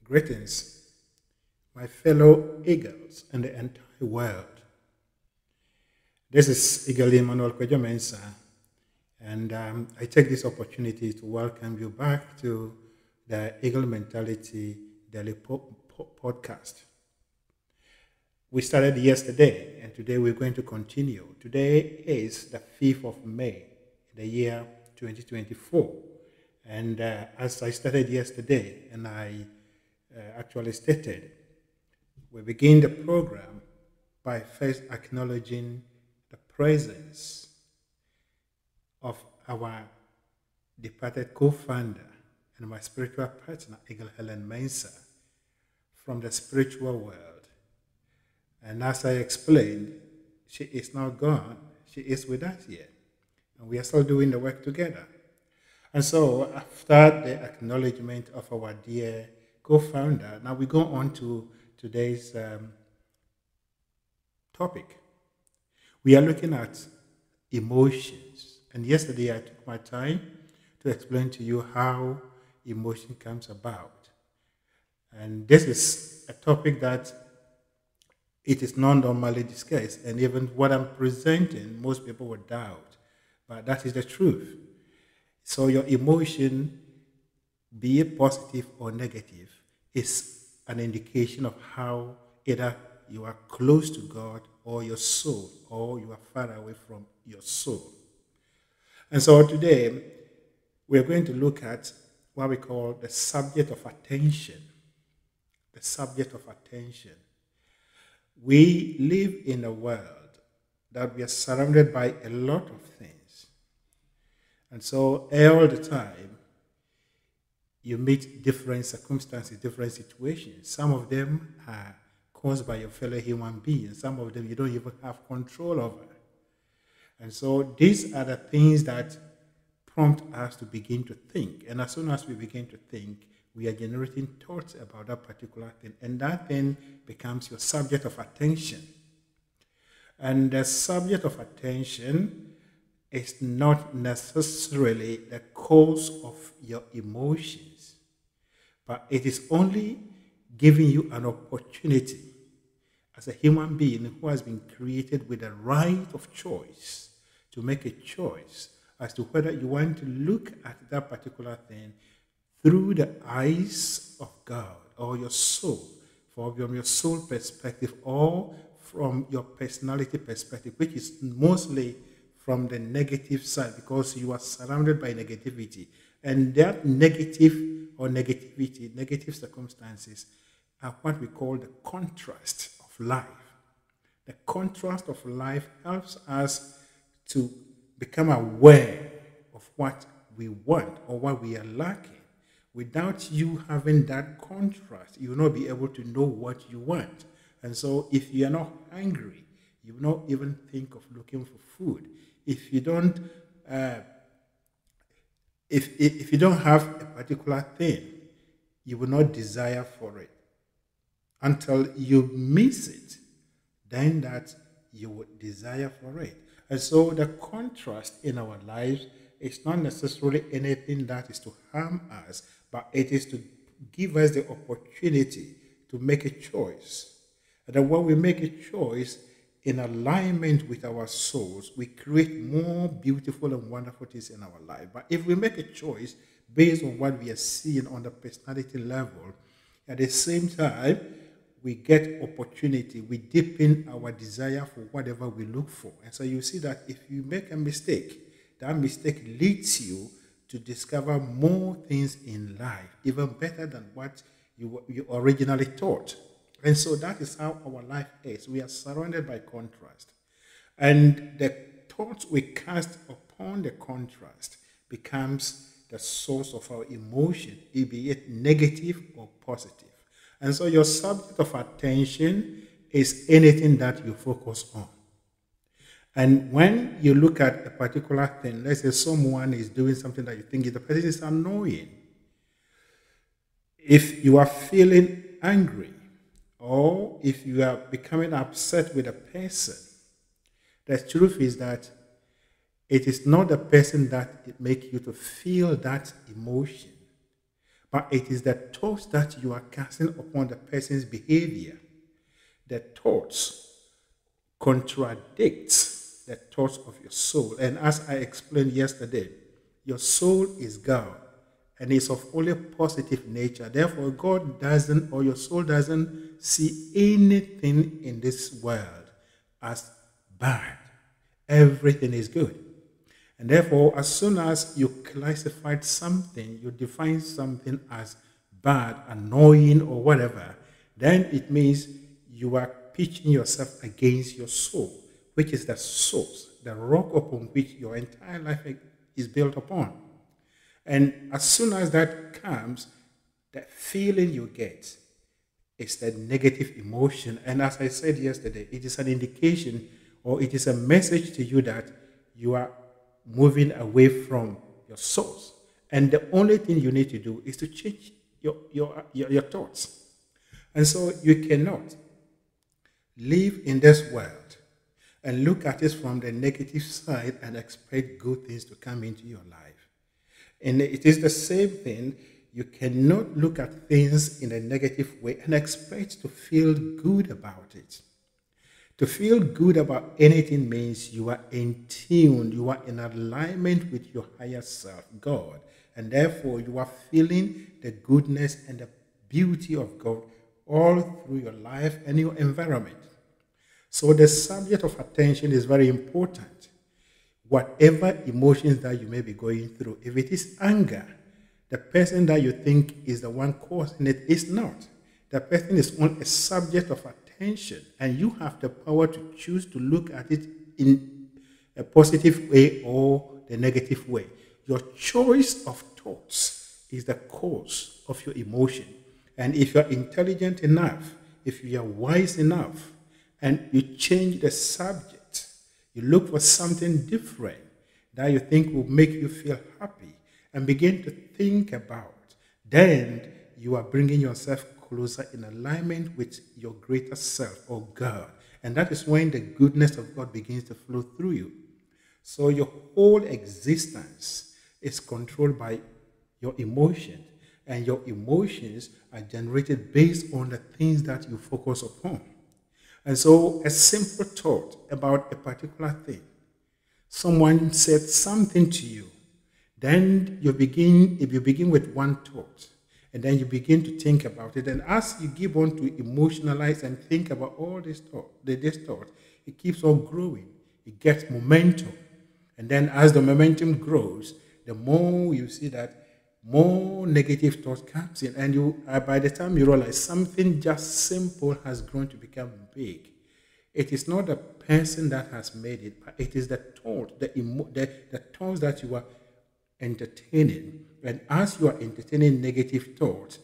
Greetings, my fellow eagles and the entire world. This is Eagle Emmanuel Kwejo Mensah, and I take this opportunity to welcome you back to the Eagle Mentality Daily Podcast. We started yesterday, and today we're going to continue. Today is the 5th of May, the year 2024. And as I started yesterday, and I actually stated, we begin the program by first acknowledging the presence of our departed co-founder and my spiritual partner, Eagle Helen Mensah, from the spiritual world. And as I explained, she is not gone. She is with us here. And we are still doing the work together. And so after the acknowledgement of our dear co-founder, now we go on to today's topic. We are looking at emotions. And yesterday I took my time to explain to you how emotion comes about. And this is a topic that it is not normally discussed. And even what I'm presenting, most people would doubt. But that is the truth. So your emotion, be it positive or negative, is an indication of how either you are close to God or your soul, or you are far away from your soul. And so today, we're going to look at what we call the subject of attention. The subject of attention. We live in a world that we are surrounded by a lot of things. And so all the time, you meet different circumstances, different situations. Some of them are caused by your fellow human beings. Some of them you don't even have control over. And so these are the things that prompt us to begin to think. And as soon as we begin to think, we are generating thoughts about that particular thing. And that thing becomes your subject of attention. And the subject of attention is not necessarily the cause of your emotions, but it is only giving you an opportunity as a human being who has been created with the right of choice to make a choice as to whether you want to look at that particular thing through the eyes of God or your soul, from your soul perspective, or from your personality perspective, which is mostly from the negative side, because you are surrounded by negativity. And that negative or negativity, negative circumstances, are what we call the contrast of life. The contrast of life helps us to become aware of what we want or what we are lacking. Without you having that contrast, you will not be able to know what you want. And so if you are not hungry, you will not even think of looking for food. If you don't if you don't have a particular thing, you will not desire for it. Until you miss it, then that you would desire for it. And so the contrast in our lives is not necessarily anything that is to harm us, but it is to give us the opportunity to make a choice. And then when we make a choice in alignment with our souls, we create more beautiful and wonderful things in our life. But if we make a choice based on what we are seeing on the personality level, at the same time, we get opportunity, we deepen our desire for whatever we look for. And so you see that if you make a mistake, that mistake leads you to discover more things in life, even better than what you originally thought. And so that is how our life is. We are surrounded by contrast. And the thoughts we cast upon the contrast becomes the source of our emotion, be it negative or positive. And so your subject of attention is anything that you focus on. And when you look at a particular thing, let's say someone is doing something that you think the person is annoying. If you are feeling angry, or if you are becoming upset with a person, the truth is that it is not the person that makes you to feel that emotion, but it is the thoughts that you are casting upon the person's behavior. The thoughts contradicts the thoughts of your soul. And as I explained yesterday, your soul is God and is of only positive nature. Therefore, God doesn't, or your soul doesn't see anything in this world as bad. Everything is good. And therefore, as soon as you classified something, you define something as bad, annoying, or whatever, then it means you are pitching yourself against your soul, which is the source, the rock upon which your entire life is built upon. And as soon as that comes, the feeling you get is the negative emotion. And as I said yesterday, it is an indication, or it is a message to you that you are moving away from your source. And the only thing you need to do is to change your thoughts. And so you cannot live in this world and look at it from the negative side and expect good things to come into your life. And it is the same thing. You cannot look at things in a negative way and expect to feel good about it. To feel good about anything means you are in tune, you are in alignment with your higher self, God. And therefore, you are feeling the goodness and the beauty of God all through your life and your environment. So the subject of attention is very important. Whatever emotions that you may be going through, if it is anger, the person that you think is the one causing it is not. The person is on a subject of attention, and you have the power to choose to look at it in a positive way or the negative way. Your choice of thoughts is the cause of your emotion. And if you're intelligent enough, if you are wise enough, and you change the subject, you look for something different that you think will make you feel happy and begin to think about, then you are bringing yourself closer in alignment with your greater self or God. And that is when the goodness of God begins to flow through you. So your whole existence is controlled by your emotions, and your emotions are generated based on the things that you focus upon. And so a simple thought about a particular thing, someone said something to you, then if you begin with one thought, and then you begin to think about it, and as you give on to emotionalize and think about all this thought, it keeps on growing. It gets momentum. And then as the momentum grows, the more you see that more negative thoughts comes in, and you by the time you realize something just simple has grown to become big. It is not the person that has made it, but it is the thought, the thoughts that you are entertaining. And as you are entertaining negative thoughts,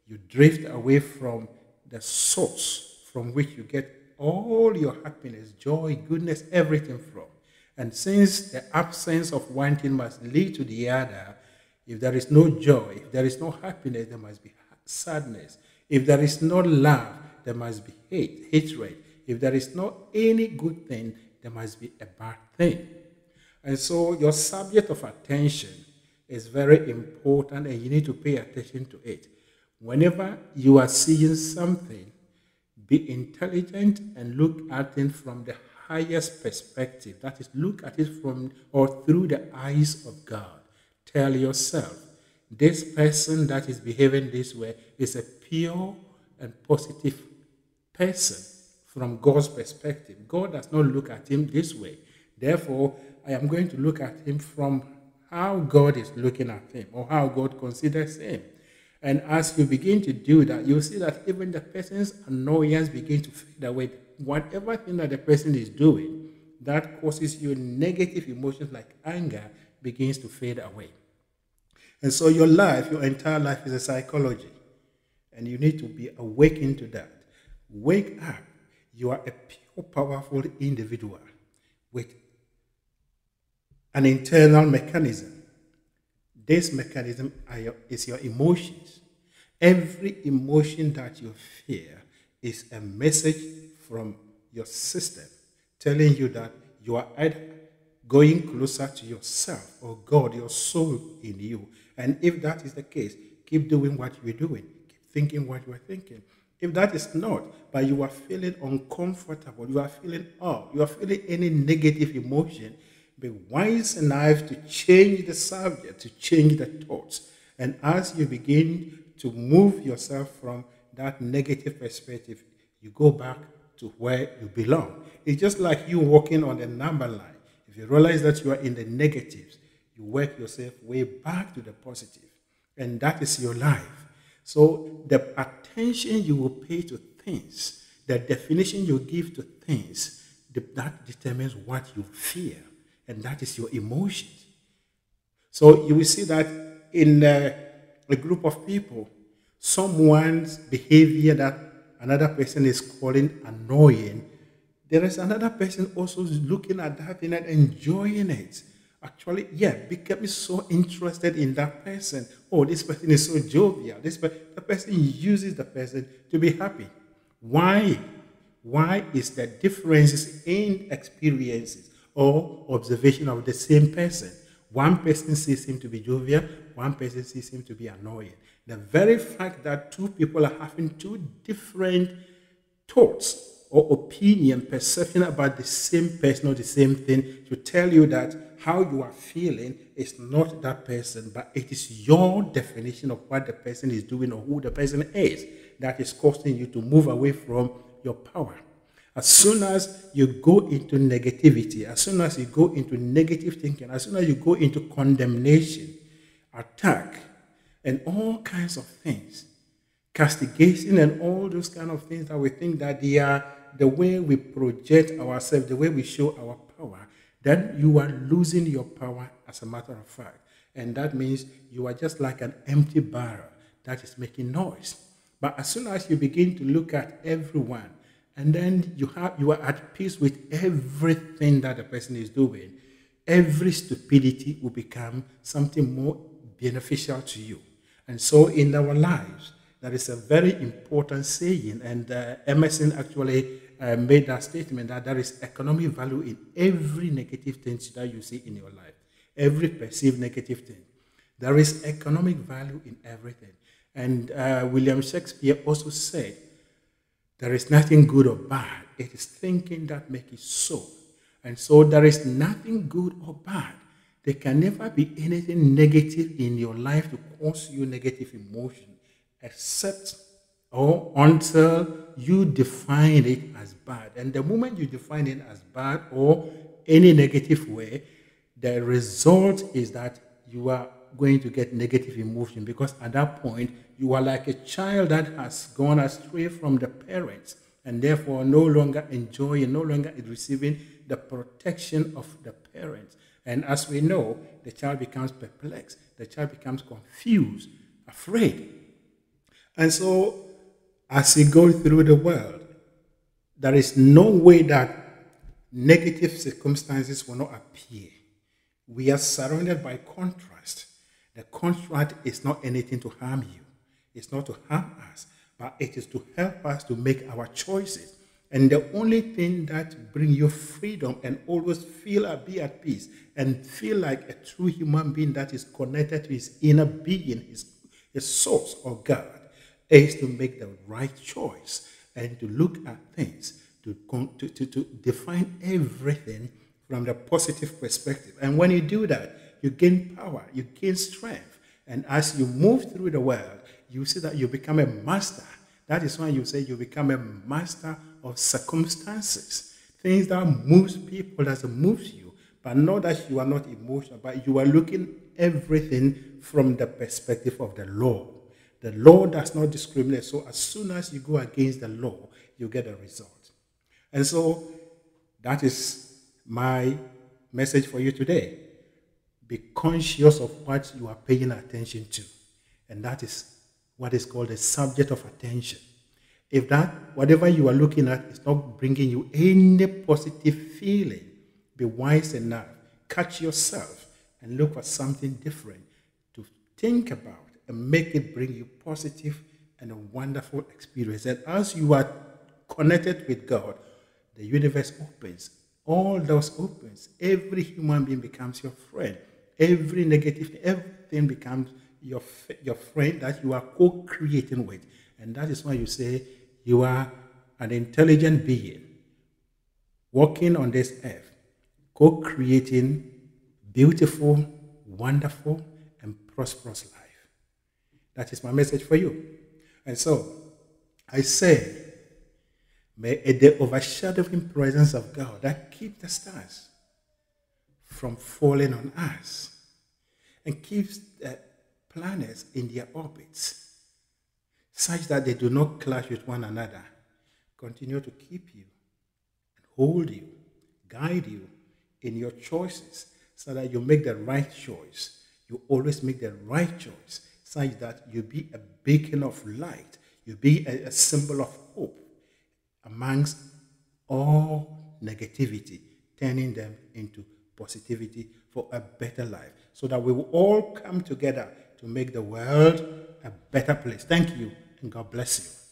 you drift away from the source from which you get all your happiness, joy, goodness, everything from. And since the absence of one thing must lead to the other, if there is no joy, if there is no happiness, there must be sadness. If there is no love, there must be hatred. If there is not any good thing, there must be a bad thing. And so your subject of attention is very important, and you need to pay attention to it. Whenever you are seeing something, be intelligent and look at it from the highest perspective. That is, look at it from or through the eyes of God. Tell yourself, this person that is behaving this way is a pure and positive person from God's perspective. God does not look at him this way. Therefore, I am going to look at him from how God is looking at him, or how God considers him. And as you begin to do that, you'll see that even the person's annoyance begins to fade away. Whatever thing that the person is doing that causes you negative emotions like anger begins to fade away. And so your life, your entire life is a psychology. And you need to be awakened to that. Wake up. You are a pure, powerful individual with an internal mechanism. This mechanism is your emotions. Every emotion that you feel is a message from your system telling you that you are either going closer to yourself or God, your soul in you. And if that is the case, keep doing what you're doing, keep thinking what you are thinking. If that is not, but you are feeling uncomfortable, you are feeling you are feeling any negative emotion, be wise enough to change the subject, to change the thoughts. And as you begin to move yourself from that negative perspective, you go back to where you belong. It's just like you walking on the number line. If you realize that you are in the negatives, you work yourself way back to the positive. And that is your life. So the attention you will pay to things, the definition you give to things, that determines what you fear. And that is your emotions. So you will see that in a group of people, someone's behavior that another person is calling annoying, there is another person also looking at that thing and enjoying it. Actually, becoming so interested in that person. Oh, this person is so jovial. The person uses the person to be happy. Why? Why is the differences in experiences or observation of the same person? One person sees him to be jovial, one person sees him to be annoying. The very fact that two people are having two different thoughts or opinion, perception about the same person or the same thing to tell you that how you are feeling is not that person, but it is your definition of what the person is doing or who the person is that is causing you to move away from your power. As soon as you go into negativity, as soon as you go into negative thinking, as soon as you go into condemnation, attack, and all kinds of things, castigation and all those kind of things that we think that they are the way we project ourselves, the way we show our power, then you are losing your power as a matter of fact. And that means you are just like an empty barrel that is making noise. But as soon as you begin to look at everyone, and then you are at peace with everything that the person is doing, every stupidity will become something more beneficial to you. And so in our lives, that is a very important saying. And Emerson actually made that statement that there is economic value in every negative thing that you see in your life, every perceived negative thing. There is economic value in everything. And William Shakespeare also said, there is nothing good or bad. It is thinking that makes it so. And so there is nothing good or bad. There can never be anything negative in your life to cause you negative emotion, except or until you define it as bad. And the moment you define it as bad or any negative way, the result is that you are going to get negative emotion, because at that point, you are like a child that has gone astray from the parents and therefore no longer enjoying, no longer receiving the protection of the parents. And as we know, the child becomes perplexed, the child becomes confused, afraid. And so, as we go through the world, there is no way that negative circumstances will not appear. We are surrounded by contrast. The contrast is not anything to harm you. It's not to harm us, but it is to help us to make our choices. And the only thing that brings you freedom and always be at peace and feel like a true human being that is connected to his inner being, his source or God, is to make the right choice and to look at things, to define everything from the positive perspective. And when you do that, you gain power, you gain strength. And as you move through the world, you see that you become a master. That is why you say you become a master of circumstances. Things that moves people, that moves you. But not that you are not emotional, but you are looking everything from the perspective of the law. The law does not discriminate. So as soon as you go against the law, you get a result. And so that is my message for you today. Be conscious of what you are paying attention to. And that is what is called a subject of attention. If that, whatever you are looking at is not bringing you any positive feeling, be wise enough, catch yourself and look for something different to think about and make it bring you positive and a wonderful experience. And as you are connected with God, the universe opens. All those opens. Every human being becomes your friend. Every negative, everything becomes your friend that you are co-creating with. And that is why you say you are an intelligent being walking on this earth, co-creating beautiful, wonderful, and prosperous life. That is my message for you. And so, I say, may the overshadowing presence of God that keeps the stars from falling on us and keeps the planets in their orbits such that they do not clash with one another, continue to keep you and hold you, guide you in your choices so that you make the right choice. You always make the right choice such that you be a beacon of light. You be a symbol of hope amongst all negativity, turning them into positivity for a better life, so that we will all come together to make the world a better place. Thank you, and God bless you.